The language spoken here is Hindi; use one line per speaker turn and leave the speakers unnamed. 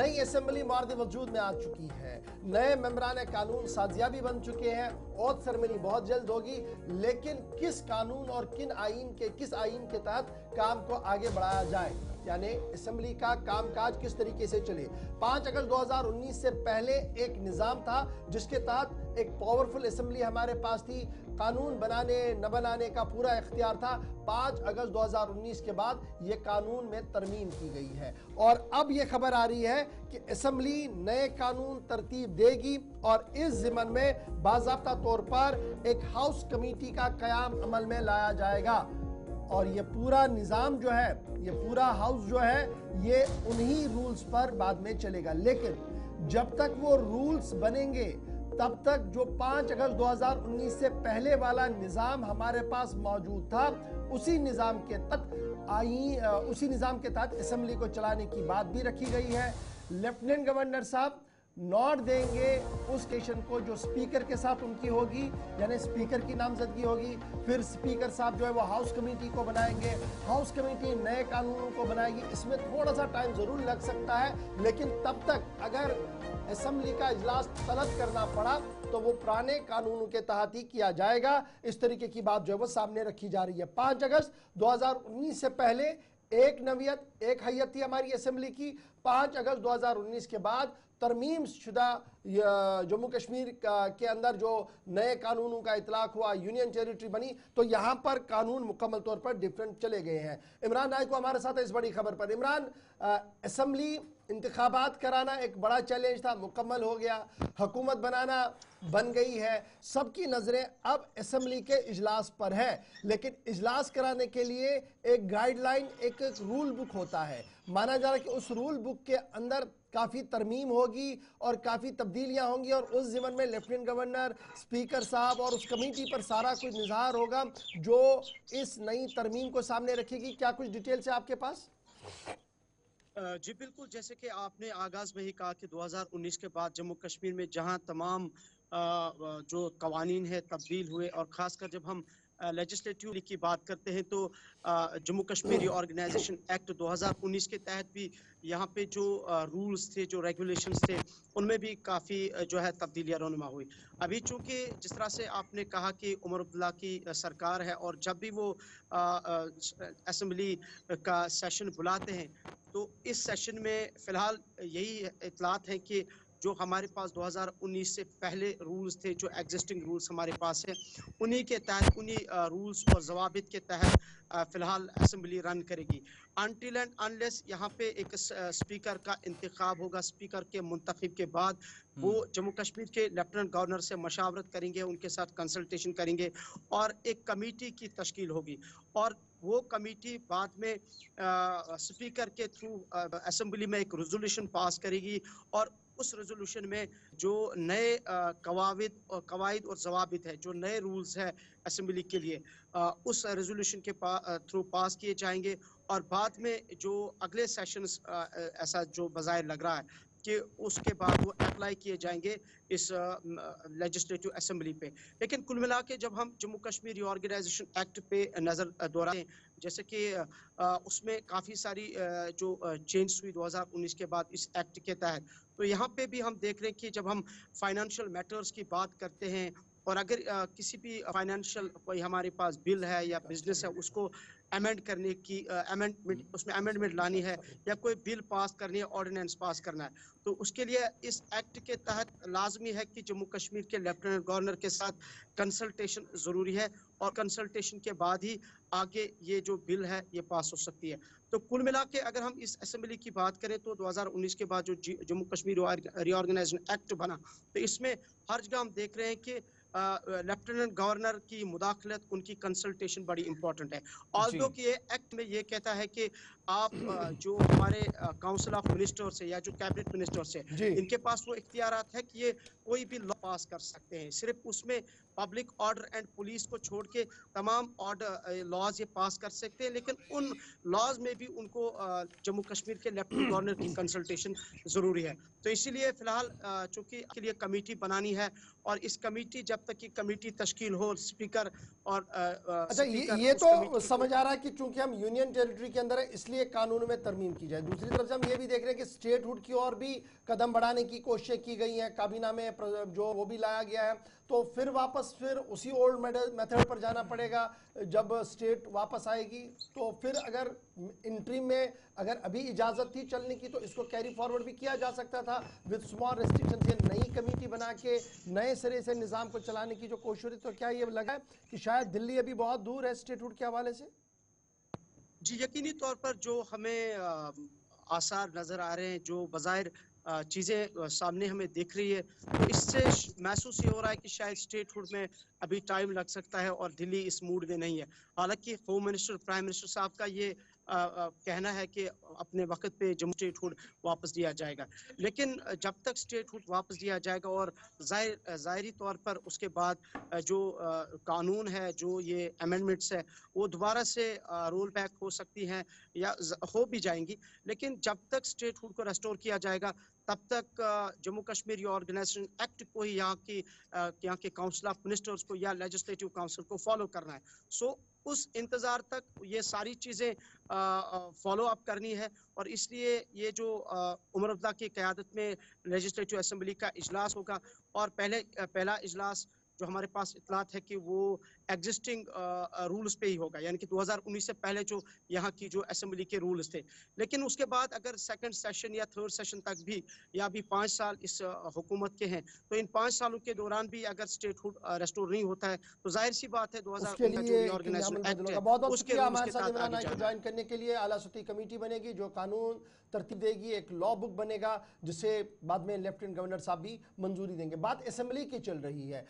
नई असेंबली मार्द वजूद में आ चुकी है, नए मेंबरान कानून साजिया भी बन चुके हैं। ओथ सेरेमनी बहुत जल्द होगी, लेकिन किस कानून और किस आईन के तहत काम को आगे बढ़ाया जाए, यानी असेंबली का कामकाज किस तरीके से चले। 5 अगस्त 2019 से पहले एक निजाम था जिसके तहत एक पावरफुल असेंबली हमारे पास थी, कानून बनाने न बनाने का पूरा इख्तियार था। 5 अगस्त 2019 के बाद यह कानून में तरमीम की गई है और अब यह खबर आ रही है कि असेंबली नए कानून तरतीब देगी और इस जिम्मन में बाज़ाब्ता तौर पर एक हाउस कमेटी का कयाम अमल में लाया जाएगा और ये पूरा निज़ाम जो है, ये पूरा हाउस जो है, ये उन्हीं रूल्स पर बाद में चलेगा। लेकिन जब तक वो रूल्स बनेंगे तब तक जो 5 अगस्त 2019 से पहले वाला निज़ाम हमारे पास मौजूद था, उसी निज़ाम के तहत असेंबली को चलाने की बात भी रखी गई है। लेफ्टिनेंट गवर्नर साहब नोट देंगे उस स्टेशन को जो स्पीकर के साथ उनकी होगी, यानी स्पीकर की नामजदगी होगी। फिर स्पीकर साहब जो है वो हाउस कमेटी को बनाएंगे, हाउस कमेटी नए कानूनों को बनाएगी। इसमें थोड़ा सा टाइम जरूर लग सकता है, लेकिन तब तक अगर असेंबली का इजलास तलब करना पड़ा तो वो पुराने कानूनों के तहत ही किया जाएगा। इस तरीके की बात जो है वो सामने रखी जा रही है। 5 अगस्त 2019 से पहले एक नवियत, एक हैयत थी हमारी असेंबली की। 5 अगस्त 2019 के बाद तरमीम शुदा जम्मू कश्मीर के अंदर जो नए कानूनों का इतलाक हुआ, यूनियन टेरिटरी बनी, तो यहाँ पर कानून मुकम्मल तौर पर डिफरेंट चले गए हैं। इमरान नाइक हमारे साथ है इस बड़ी खबर पर। इमरान, असेंबली इंतखाबात कराना एक बड़ा चैलेंज था, मुकम्मल हो गया, हुकूमत बनाना बन गई है, सबकी नज़रें अब असेंबली के इजलास पर है। लेकिन इजलास कराने के लिए एक गाइडलाइन, एक रूल बुक होता है। माना जा रहा है कि उस रूल बुक के अंदर काफ़ी तरमीम होगी और काफ़ी तब्दीलियां होंगी और उस ज़िम्मन में लेफ्टिनेंट गवर्नर, स्पीकर साहब और उस कमेटी पर सारा कुछ निज़ार होगा जो इस नई तरमीम को सामने रखेगी। क्या कुछ डिटेल्स है आपके पास?
जी बिल्कुल, जैसे कि आपने आगाज में ही कहा कि 2019 के बाद जम्मू कश्मीर में जहां तमाम जो कवानीन है तब्दील हुए और ख़ासकर जब हम लेजिस्लेटिव की बात करते हैं तो जम्मू कश्मीर ऑर्गेनाइजेशन एक्ट 2019 के तहत भी यहाँ पे जो रूल्स थे, जो रेगुलेशंस थे, उनमें भी काफ़ी जो है तब्दीलियाँ रहनुमा हुई। अभी चूँकि जिस तरह से आपने कहा कि उमर अब्दुल्ला की सरकार है और जब भी वो असेंबली का सेशन बुलाते हैं तो इस सेशन में फ़िलहाल यही इतलात है कि जो हमारे पास 2019 से पहले रूल्स थे, जो एग्जिस्टिंग रूल्स हमारे पास हैं, उन्हीं के तहत, उन्हीं रूल्स और ज़वाबित के तहत फ़िलहाल असेंबली रन करेगी। अनटिल एंड अनलेस यहाँ पे एक स्पीकर का इंतखाब होगा, स्पीकर के मुंतखब के बाद वो जम्मू कश्मीर के लेफ्टिनेंट गवर्नर से मशावरत करेंगे, उनके साथ कंसल्टेशन करेंगे और एक कमेटी की तश्कील होगी और वो कमेटी बाद में स्पीकर के थ्रू असेंबली में एक रेजोल्यूशन पास करेगी और उस रेजोल्यूशन में जो नए कवायद और जवाबित है, जो नए रूल्स है असेंबली के लिए, उस रेजोल्यूशन के थ्रू पास किए जाएंगे और बाद में जो अगले सेशंस ऐसा जो बज़ाहिर लग रहा है कि उसके बाद वो अप्लाई किए जाएंगे इस लेजिस्लेटिव असेंबली पे। लेकिन कुल मिला के जब हम जम्मू कश्मीर रीऑर्गेनाइजेशन एक्ट पे नज़र दौड़ाएं, जैसे कि उसमें काफ़ी सारी जो चेंज हुई 2019 के बाद इस एक्ट के तहत, तो यहाँ पे भी हम देख रहे हैं कि जब हम फाइनेंशियल मैटर्स की बात करते हैं और अगर किसी भी फाइनेंशियल कोई हमारे पास बिल है या बिजनेस है, उसको अमेंड करने की अमेंडमेंट, उसमें अमेंडमेंट लानी है या कोई बिल पास करनी है, ऑर्डिनेंस पास करना है, तो उसके लिए इस एक्ट के तहत लाजमी है कि जम्मू कश्मीर के लेफ्टिनेंट गवर्नर के साथ कंसल्टेशन ज़रूरी है और कंसल्टेशन के बाद ही आगे ये जो बिल है ये पास हो सकती है। तो कुल मिला के अगर हम इस असेंबली की बात करें तो 2019 के बाद जो जम्मू कश्मीर रीऑर्गेनाइजेशन एक्ट बना, तो इसमें हर जगह हम देख रहे हैं कि लेफ्टिनेंट गवर्नर की मुदाखलत, उनकी कंसल्टेशन बड़ी इंपॉर्टेंट है। ऑल्दो कि ये एक्ट में ये कहता है कि आप जो हमारे काउंसिल ऑफ मिनिस्टर्स है या जो कैबिनेट मिनिस्टर्स है, इनके पास वो इख्तियारात है कि ये कोई भी लॉ पास कर सकते हैं। सिर्फ उसमें पब्लिक ऑर्डर एंड पुलिस को छोड़ के तमाम ऑर्डर लॉज ये पास कर सकते हैं, लेकिन उन लॉज में भी उनको जम्मू कश्मीर के लेफ्टिनेंट गवर्नर की कंसल्टेशन ज़रूरी है। तो इसीलिए फ़िलहाल चूँकि के लिए कमेटी बनानी है और इस कमेटी, जब तक कि कमेटी तश्कील हो, स्पीकर और
अच्छा, ये तो समझ आ रहा है कि चूंकि हम यूनियन टेरिटरी के अंदर है इसलिए इसलिए कानून में तरमीम की जाए। दूसरी तरफ से हम ये भी देख रहे हैं कि स्टेटहुड की ओर भी कदम बढ़ाने की कोशिशें की गई हैं, काबीना में जो वो भी लाया गया है, तो फिर वापस फिर उसी ओल्ड मेथड पर जाना पड़ेगा जब स्टेट वापस आएगी। तो फिर अगर इंट्रीम में अगर अभी इजाज़त थी चलने की तो इसको कैरी फॉरवर्ड भी किया जा सकता था विद स्मॉल रेस्ट्रिक्शन। से नई कमेटी बना के नए सिरे से निज़ाम को चलाने की जो कोशिश हो रही, तो क्या ये लगा है कि शायद दिल्ली अभी बहुत दूर है स्टेटहुड के हवाले से?
जी, यकीनी तौर पर जो हमें आसार नज़र आ रहे हैं, जो बज़ाहिर चीज़ें सामने हमें दिख रही है, तो इससे महसूस ये हो रहा है कि शायद स्टेटहुड में अभी टाइम लग सकता है और दिल्ली इस मूड में नहीं है। हालांकि होम मिनिस्टर, प्राइम मिनिस्टर साहब का ये कहना है कि अपने वक्त पे जम्मू स्टेटहुड वापस दिया जाएगा, लेकिन जब तक स्टेटहुड वापस दिया जाएगा और ज़ाहिरी तौर पर उसके बाद जो कानून है, जो ये अमेंडमेंट्स है, वो दोबारा से रोल बैक हो सकती हैं या हो भी जाएंगी, लेकिन जब तक स्टेटहुड को रेस्टोर किया जाएगा तब तक जम्मू कश्मीर रिऑर्गेनाइजेशन एक्ट को ही यहाँ के काउंसिल ऑफ मिनिस्टर्स को या लेजिस्लेटिव काउंसिल को फॉलो करना है। सो उस इंतजार तक ये सारी चीजें फॉलो अप करनी है, और इसलिए ये जो उमर अब्दुल्ला की क़यादत में लेजिस्लेटिव असेंबली का इजलास होगा, और पहला इजलास जो हमारे पास इतलात है कि वो एग्जिस्टिंग रूल्स पे ही होगा, यानी कि 2019 से पहले जो यहाँ की जो असेंबली के रूल्स थे। लेकिन उसके बाद अगर सेकंड सेशन या थर्ड सेशन तक भी, या भी 5 साल इस हुकूमत के हैं, तो इन 5 सालों के दौरान भी अगर स्टेटहुड रेस्टोर नहीं होता है तो जाहिर सी बात है 2019 का जो रीऑर्गेनाइजेशन एक्ट है
बहुत बहुत
उसके
शुक्रिया
रूल्स
हमारे
के
साथ
तहत
इमरान
आगे
भाई को
जाना है।
ज्वाइन करने के लिए। आला सती कमेटी बनेगी जो कानून तरतीब देगी, एक लॉ बुक बनेगा जिसे बाद में लेफ्टिनेंट गवर्नर साहब भी मंजूरी देंगे। बात असेंबली की चल रही है,